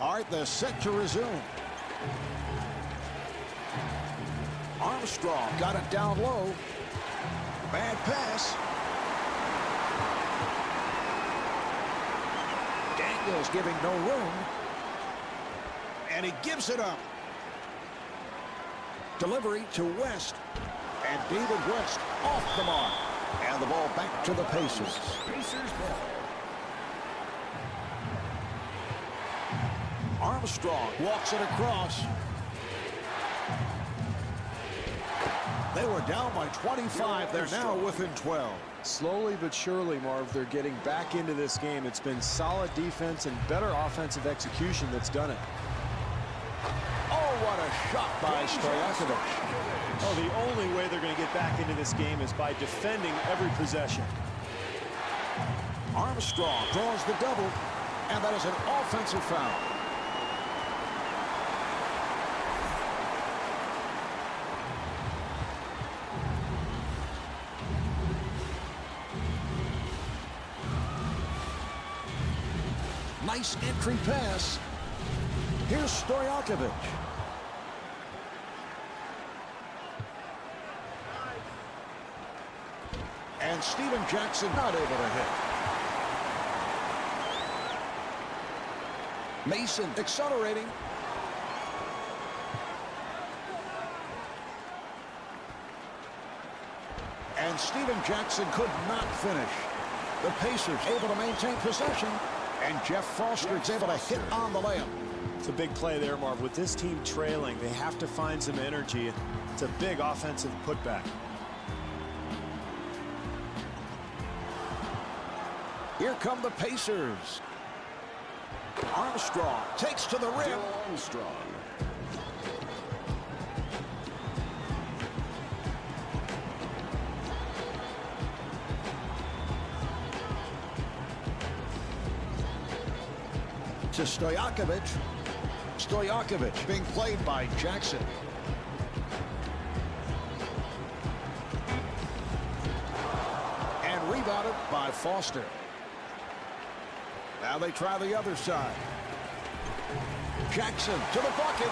All right, they're set to resume. Armstrong got it down low. Bad pass. Daniels giving no room. And he gives it up. Delivery to West. And David West off the mark. And the ball back to the Pacers. Pacers ball. Armstrong walks it across. They were down by 25. They're now within 12. Slowly but surely, Marv, they're getting back into this game. It's been solid defense and better offensive execution that's done it. Oh, what a shot by Stojakovic. Oh, the only way they're going to get back into this game is by defending every possession. Armstrong draws the double, and that is an offensive foul. Nice entry pass. Here's Stojakovic. And Steven Jackson not able to hit. Mason accelerating. And Steven Jackson could not finish. The Pacers able to maintain possession. And Jeff Foster is able to hit on the layup. It's a big play there, Marv. With this team trailing, they have to find some energy. It's a big offensive putback. Here come the Pacers. Armstrong takes to the rim. Armstrong. To Stojakovic. Stojakovic being played by Jackson. And rebounded by Foster. Now they try the other side. Jackson to the bucket.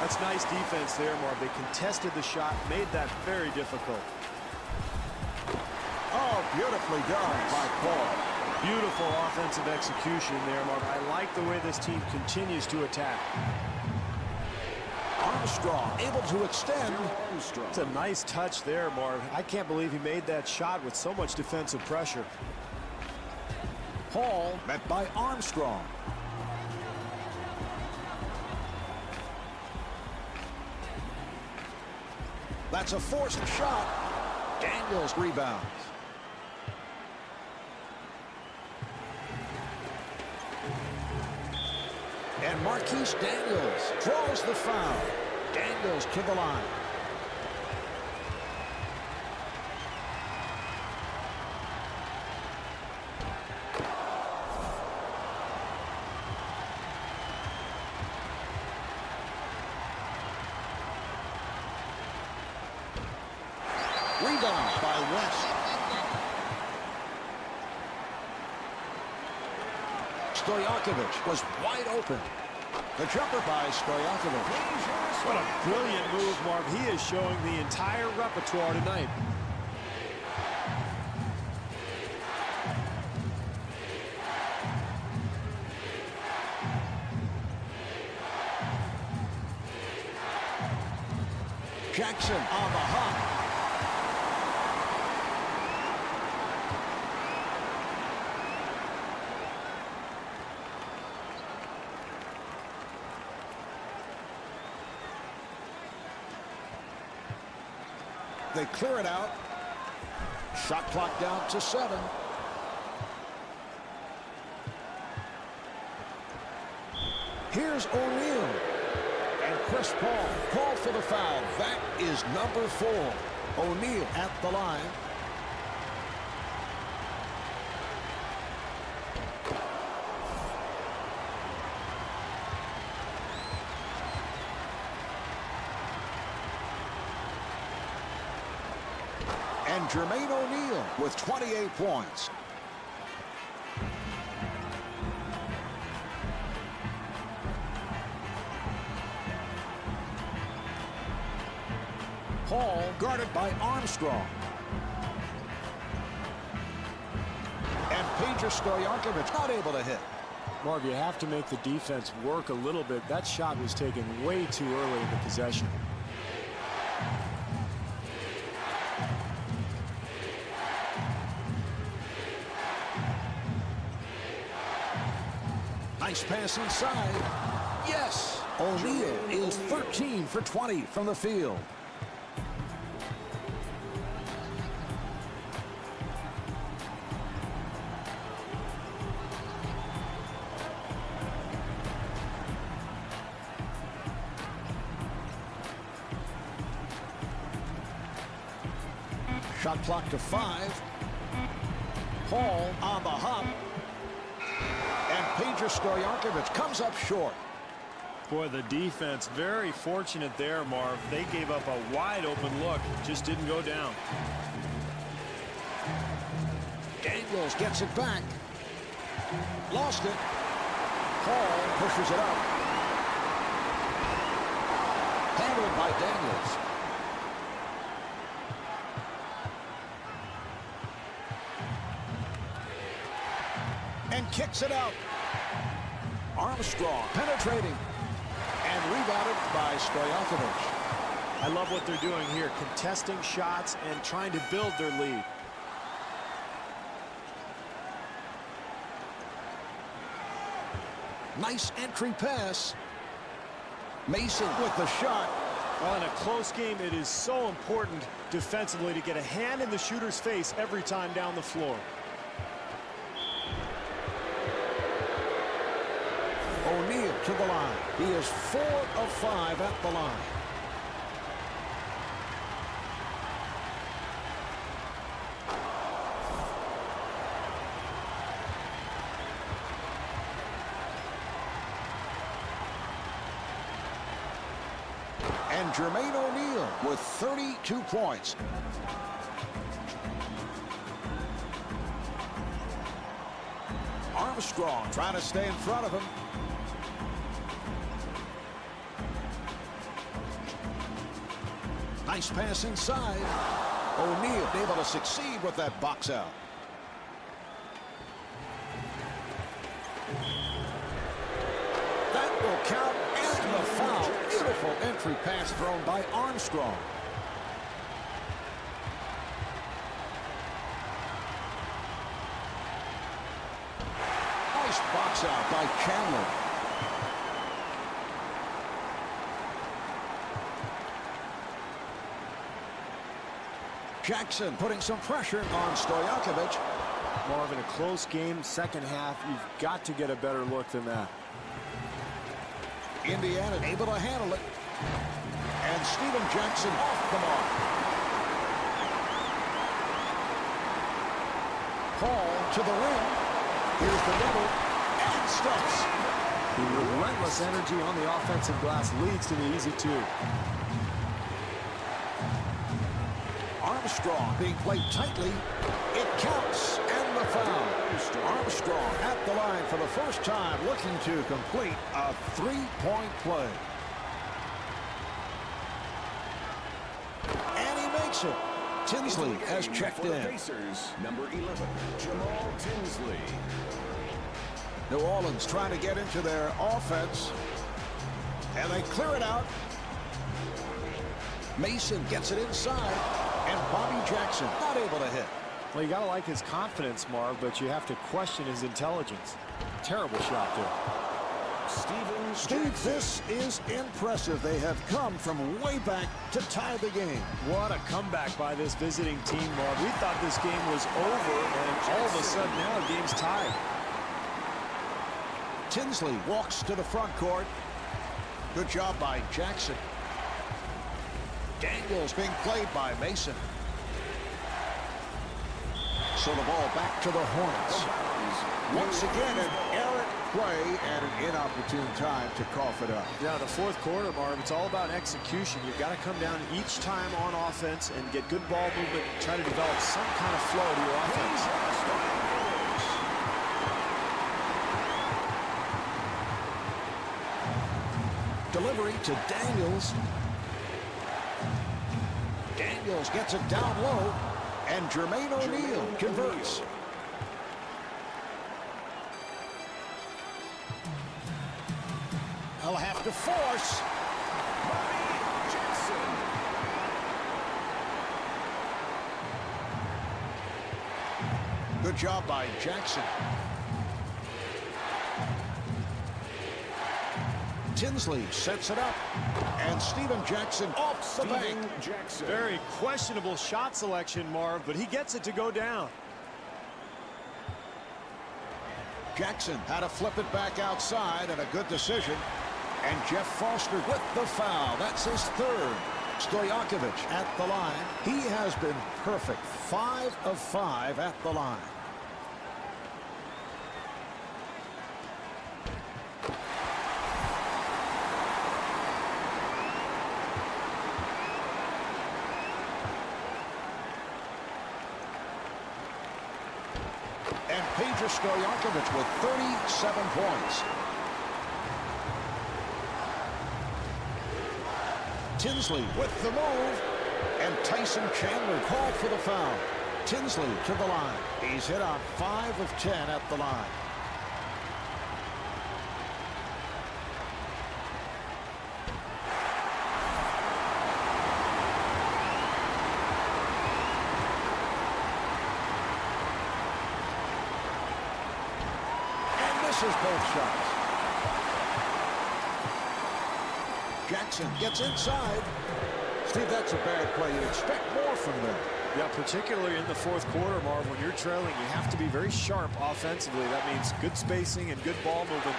That's nice defense there, Marv. They contested the shot, made that very difficult. Oh, beautifully done by Paul. Beautiful offensive execution there, Marv. I like the way this team continues to attack. Armstrong able to extend. It's a nice touch there, Marv. I can't believe he made that shot with so much defensive pressure. Paul met by Armstrong. That's a forced shot. Daniels rebounds. And Marquise Daniels draws the foul. Daniels to the line. Rebound by West. Stojakovic was wide open. The jumper by Stojakovic. What a brilliant move, Marv. He is showing the entire repertoire tonight. Jackson on the hop. They clear it out. Shot clock down to 7. Here's O'Neal. And Chris Paul called for the foul. That is number 4. O'Neal at the line. And Jermaine O'Neal with 28 points. Hall guarded by Armstrong. And Peja Stojakovic not able to hit. Marv, you have to make the defense work a little bit. That shot was taken way too early in the possession. Nice pass inside. Yes! O'Neal is 13 for 20 from the field. Shot clock to 5. Hall on the hop. And Peja Stojakovic comes up short. Boy, the defense very fortunate there, Marv. They gave up a wide open look. Just didn't go down. Daniels gets it back. Lost it. Hall pushes it up. Handled by Daniels. And kicks it out. Armstrong penetrating. And rebounded by Stojakovic. I love what they're doing here, contesting shots and trying to build their lead. Nice entry pass. Mason with the shot. Well, in a close game, it is so important defensively to get a hand in the shooter's face every time down the floor. O'Neal to the line. He is 4 of 5 at the line. And Jermaine O'Neal with 32 points. Armstrong trying to stay in front of him. Nice pass inside. O'Neal able to succeed with that box out. That will count as the foul. Beautiful entry pass thrown by Armstrong. Nice box out by Chandler. Jackson putting some pressure on Stojakovic. Marv, in a close game, second half, you've got to get a better look than that. Indiana able to handle it. And Steven Jackson off the mark. Hall to the rim. Here's the double. And stuffs. The relentless energy on the offensive glass leads to the easy two. Armstrong being played tightly. It counts. And the foul. Armstrong at the line for the first time, looking to complete a three-point play. And he makes it. Tinsley has checked in. Pacers, number 11, Jamal Tinsley. New Orleans trying to get into their offense. And they clear it out. Mason gets it inside. And Bobby Jackson not able to hit. Well, you got to like his confidence, Marv, but you have to question his intelligence. Terrible shot there. Steve, this is impressive. They have come from way back to tie the game. What a comeback by this visiting team, Marv. We thought this game was over, and all of a sudden now the game's tied. Tinsley walks to the front court. Good job by Jackson. Daniels being played by Mason. So the ball back to the Hornets. Once again, an errant play and an inopportune time to cough it up. Yeah, the fourth quarter, Marv, it's all about execution. You've got to come down each time on offense and get good ball movement and try to develop some kind of flow to your offense. Delivery to Daniels. Daniels gets it down low, and Jermaine O'Neal converts. He'll have to force. Good job by Jackson. Tinsley sets it up. And Steven Jackson off the bank. Very questionable shot selection, Marv, but he gets it to go down. Jackson had to flip it back outside, and a good decision. And Jeff Foster with the foul. That's his third. Stojakovic at the line. He has been perfect. 5 of 5 at the line. And Peja Stojakovic with 37 points. Tinsley with the move. And Tyson Chandler called for the foul. Tinsley to the line. He's hit on 5 of 10 at the line. Misses both shots. Jackson gets inside. Steve, that's a bad play. You'd expect more from them. Yeah, particularly in the fourth quarter, Marv, when you're trailing, you have to be very sharp offensively. That means good spacing and good ball movement.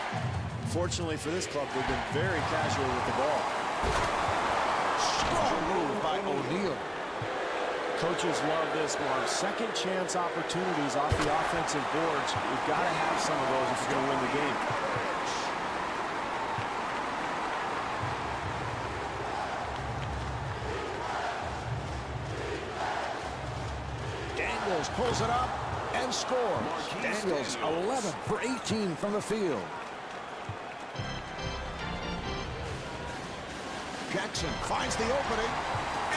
Fortunately for this club, they've been very casual with the ball. Strong move by O'Neal. Coaches love this, Marv. Second chance opportunities off the offensive boards. You've got to have some of those if you're going to win the game. Daniels pulls it up and scores. Daniels 11 for 18 from the field. Jackson finds the opening.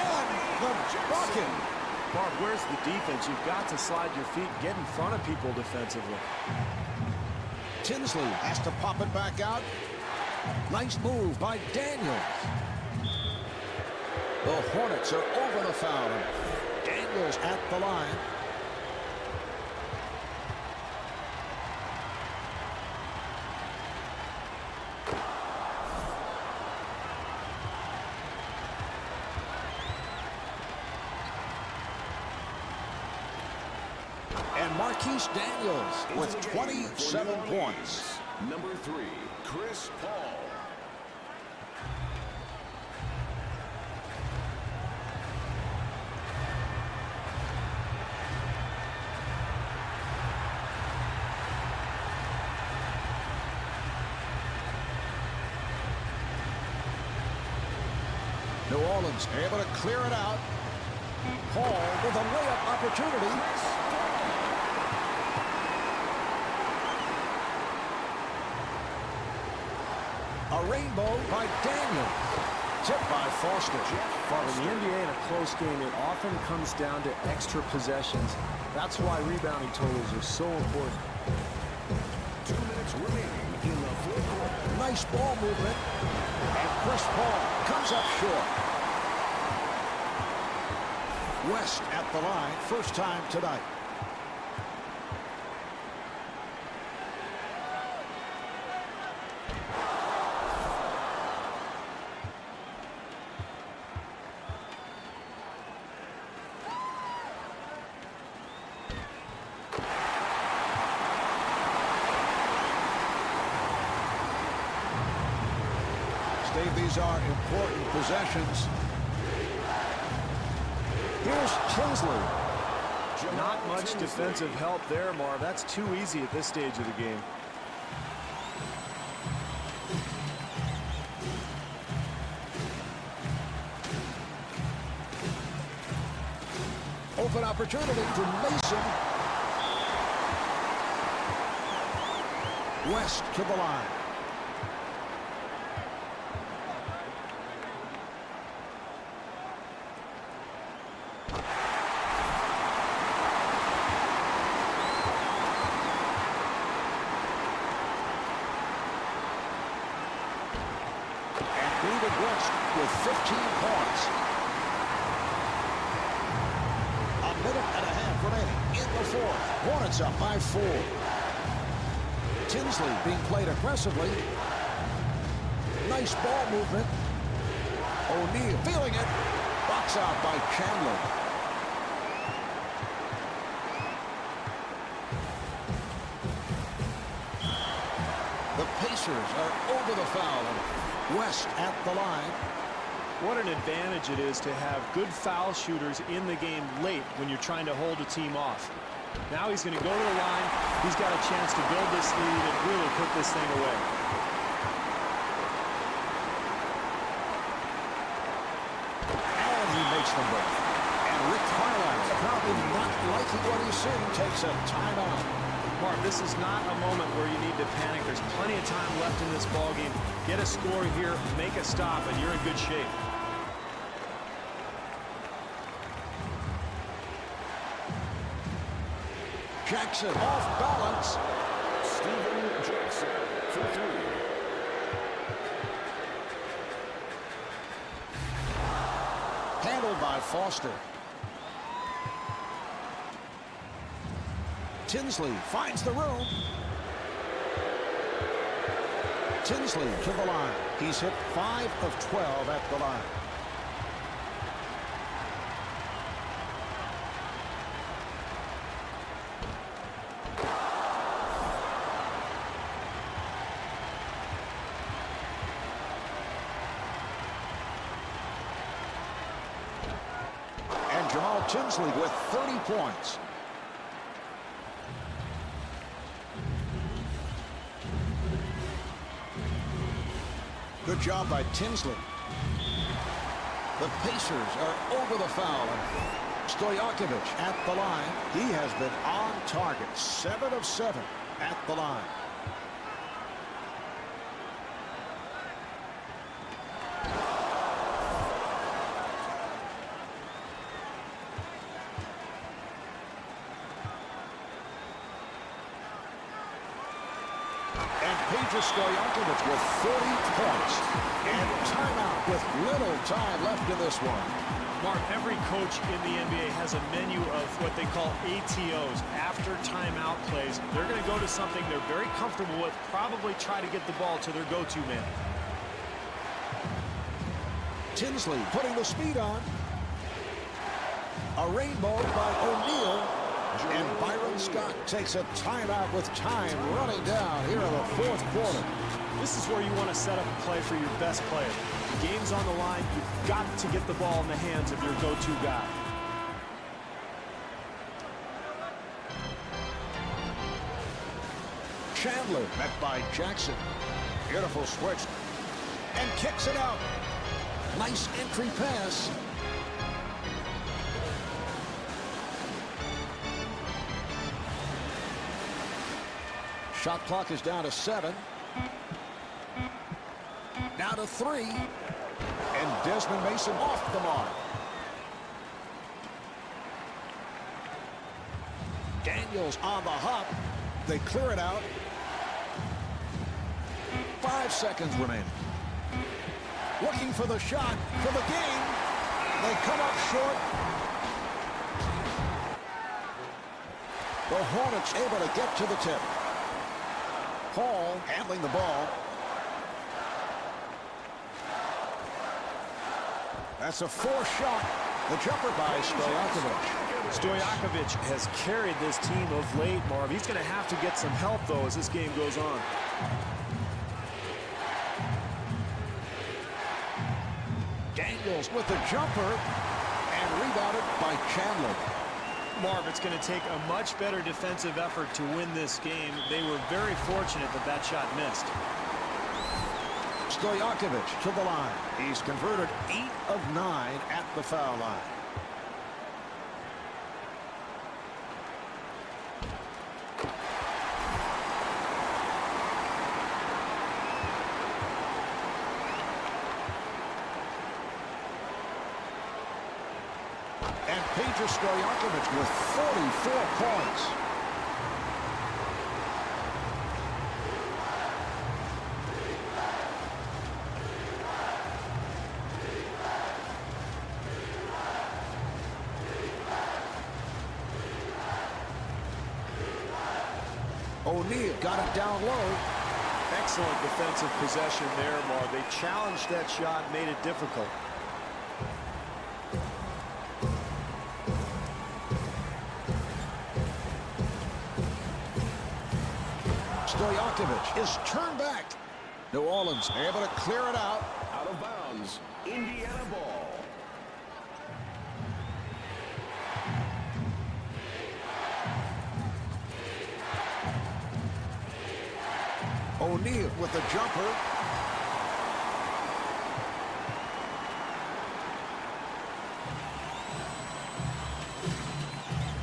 And the bucket. Marv, where's the defense? You've got to slide your feet, get in front of people defensively. Tinsley has to pop it back out. Nice move by Daniels. The Hornets are over the foul. Daniels at the line. And Marquise Daniels with 27 points. Number 3, Chris Paul. New Orleans able to clear it out. Paul with a layup opportunity. A rainbow by Daniels. Tipped by Foster. In the NBA in a close game, it often comes down to extra possessions. That's why rebounding totals are so important. 2 minutes remaining in the fourth quarter. Nice ball movement. And Chris Paul comes up short. West at the line, first time tonight. Steve, these are important possessions. Here's Tinsley. Not much defensive help there, Marv. That's too easy at this stage of the game. Open opportunity to Mason. West to the line. David West with 15 points. A minute and a half remaining in the fourth. Hornets up by 4. Tinsley being played aggressively. Nice ball movement. O'Neal feeling it. Box out by Chandler. The Pacers are over the foul. West at the line. What an advantage it is to have good foul shooters in the game late when you're trying to hold a team off. Now he's going to go to the line. He's got a chance to build this lead and really put this thing away. And he makes them both. And Rick Carlisle, probably not liking what he's seeing, takes a timeout. Mark, this is not a moment where you need to panic. There's plenty of time left in this ball game. Get a score here, make a stop, and you're in good shape. Jackson off balance. Steven Jackson for 3. Handled by Foster. Tinsley finds the room. Tinsley to the line. He's hit 5 of 12 at the line. And Jamal Tinsley with 30 points. Good job by Tinsley. The Pacers are over the foul. Stojakovic at the line. He has been on target. 7 of 7 at the line. Stojakovic with 40 points. And timeout with little time left in this one. Mark, every coach in the NBA has a menu of what they call ATOs, after timeout plays. They're going to go to something they're very comfortable with, probably try to get the ball to their go-to man. Tinsley putting the speed on. A rainbow by O'Neal. And Byron Scott takes a timeout with time running down here in the fourth quarter. This is where you want to set up a play for your best player. The game's on the line. You've got to get the ball in the hands of your go-to guy. Chandler met by Jackson. Beautiful switch. And kicks it out. Nice entry pass. Shot clock is down to 7. Now to 3. And Desmond Mason off the mark. Daniels on the hop. They clear it out. 5 seconds remaining. Looking for the shot for the game. They come up short. The Hornets able to get to the tip. Hall handling the ball. That's a 4th shot. The jumper by Stojakovic. Stojakovic has carried this team of late, Marv. He's going to have to get some help, though, as this game goes on. Daniels with the jumper and rebounded by Chandler. Marv, it's going to take a much better defensive effort to win this game. They were very fortunate that that shot missed. Stojakovic to the line. He's converted 8 of 9 at the foul line. And Peja Stojakovic with 44 points. O'Neal got it down low. Excellent defensive possession there, Marv. They challenged that shot, made it difficult. Stojakovic is turned back. New Orleans able to clear it out. Out of bounds. Indiana ball. O'Neal with the jumper.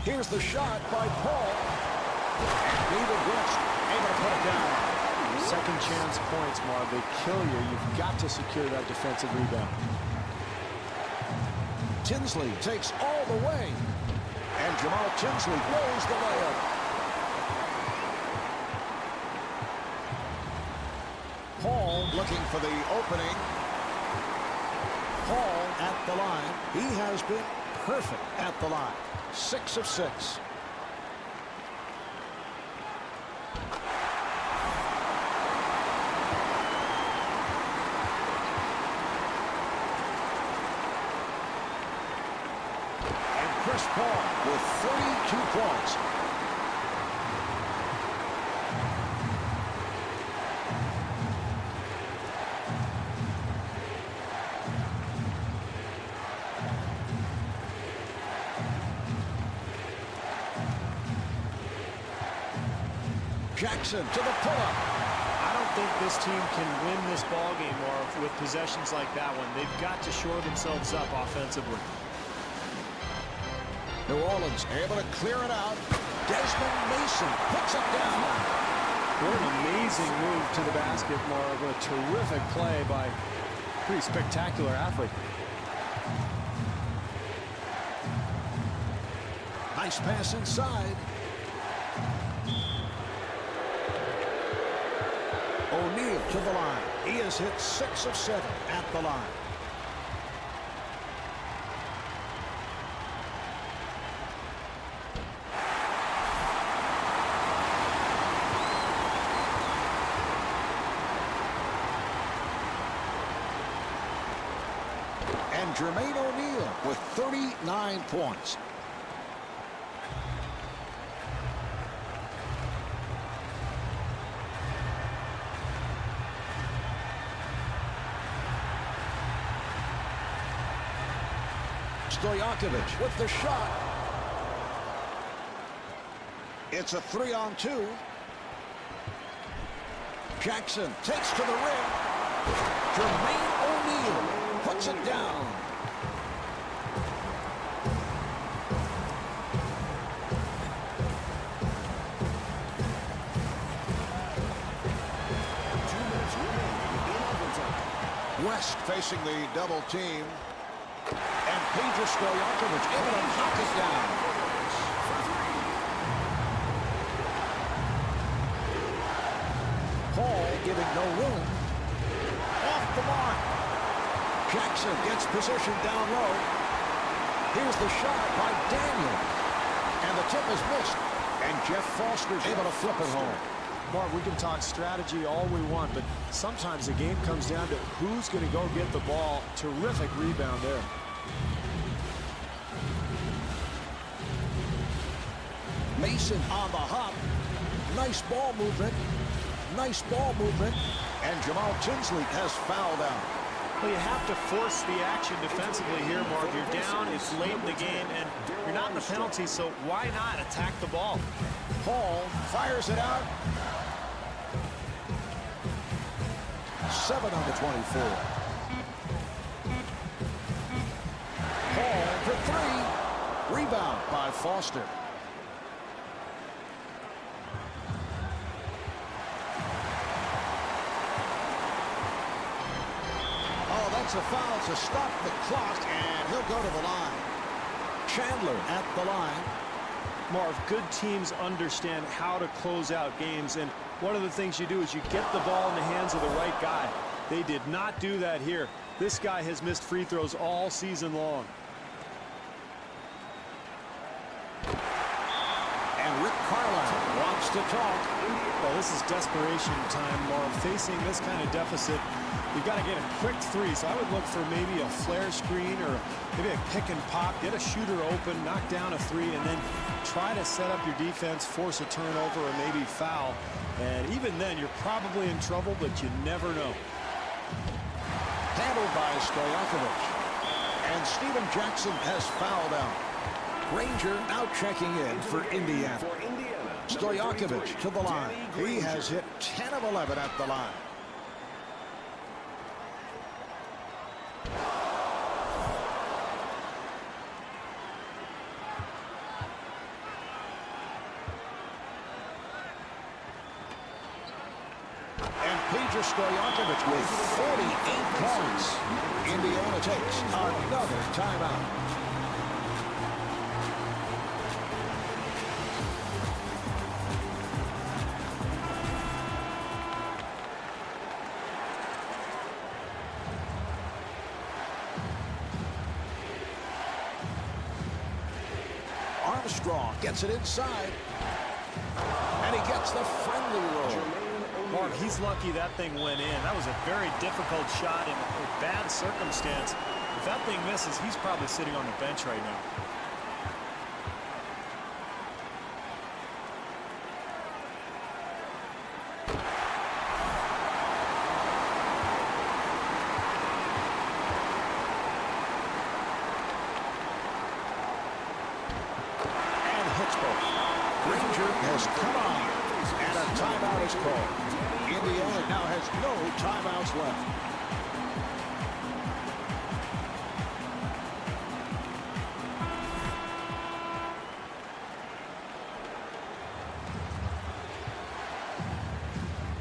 Here's the shot by Paul. And David West able to put it down. Second chance points, Marv. They kill you. You've got to secure that defensive rebound. Tinsley takes all the way. And Jamal Tinsley blows the layup. Paul looking for the opening. Paul at the line. He has been perfect at the line. 6 of 6. Chris Paul with 32 points. Jackson to the pull-up. I don't think this team can win this ball game, Marv, with possessions like that one. They've got to shore themselves up offensively. New Orleans able to clear it out. Desmond Mason puts it down. What an amazing move to the basket, Marv. A terrific play by a pretty spectacular athlete. Nice pass inside. O'Neal to the line. He has hit 6 of 7 at the line. And Jermaine O'Neal with 39 points. Stojakovic with the shot. It's a 3-on-2. Jackson takes to the rim. Jermaine O'Neal puts it down. West facing the double team. And Pedro Stojakovic able to knock it down. Paul giving no room. Off the mark. Jackson gets position down low. Here's the shot by Daniel. And the tip is missed. And Jeff Foster's able to flip it home. Mark, we can talk strategy all we want, but sometimes the game comes down to who's going to go get the ball. Terrific rebound there. Mason on the hop. Nice ball movement. Nice ball movement. And Jamal Tinsley has fouled out. Well, you have to force the action defensively here, Mark. You're down, it's late in the game, and you're not in the penalty, so why not attack the ball? Paul fires it out. 7 on the 24. Paul for 3. Rebound by Foster. Oh, that's a foul to stop the clock, and he'll go to the line. Chandler at the line. Marv, good teams understand how to close out games, and one of the things you do is you get the ball in the hands of the right guy. They did not do that here. This guy has missed free throws all season long. And Rick Carlisle Wants to talk. Well, this is desperation time, Marv. Facing this kind of deficit, you've got to get a quick three. So I would look for maybe a flare screen or maybe a pick and pop. Get a shooter open, knock down a three, and then try to set up your defense, force a turnover, or maybe foul. And even then, you're probably in trouble, but you never know. Handled by Stojakovic. And Steven Jackson has fouled out. Granger now checking in for Indiana. Stojakovic to the line. He has hit 10 of 11 at the line. And Peter Stojakovic with 48 points. Indiana takes another timeout. Armstrong gets it inside. And he gets the friendly roll. Mark, he's lucky that thing went in. That was a very difficult shot in a bad circumstance. If that thing misses, he's probably sitting on the bench right now. Granger has come on, and a timeout is called. Indiana now has no timeouts left.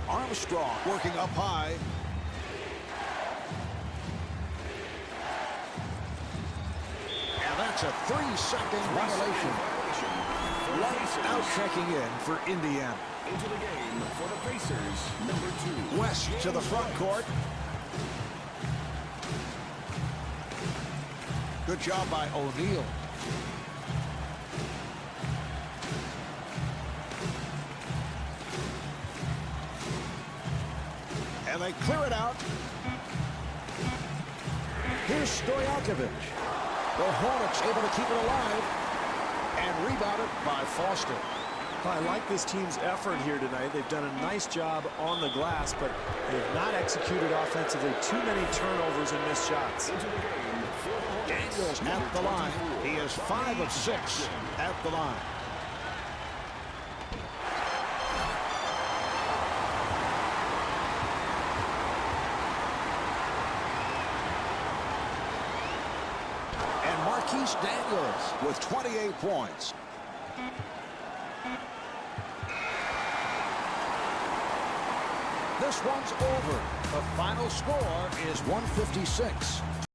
Armstrong working up high. And that's a 3-second violation. White now checking in for Indiana. Into the game for the Pacers, number 2. West to the front court. Good job by O'Neal. And they clear it out. Here's Stojakovic. The Hornets able to keep it alive. And rebounded by Foster. I like this team's effort here tonight. They've done a nice job on the glass, but they've not executed offensively. Too many turnovers and missed shots. Daniels at the line. He is 5 of 6 at the line. Daniels with 28 points. This one's over. The final score is 156.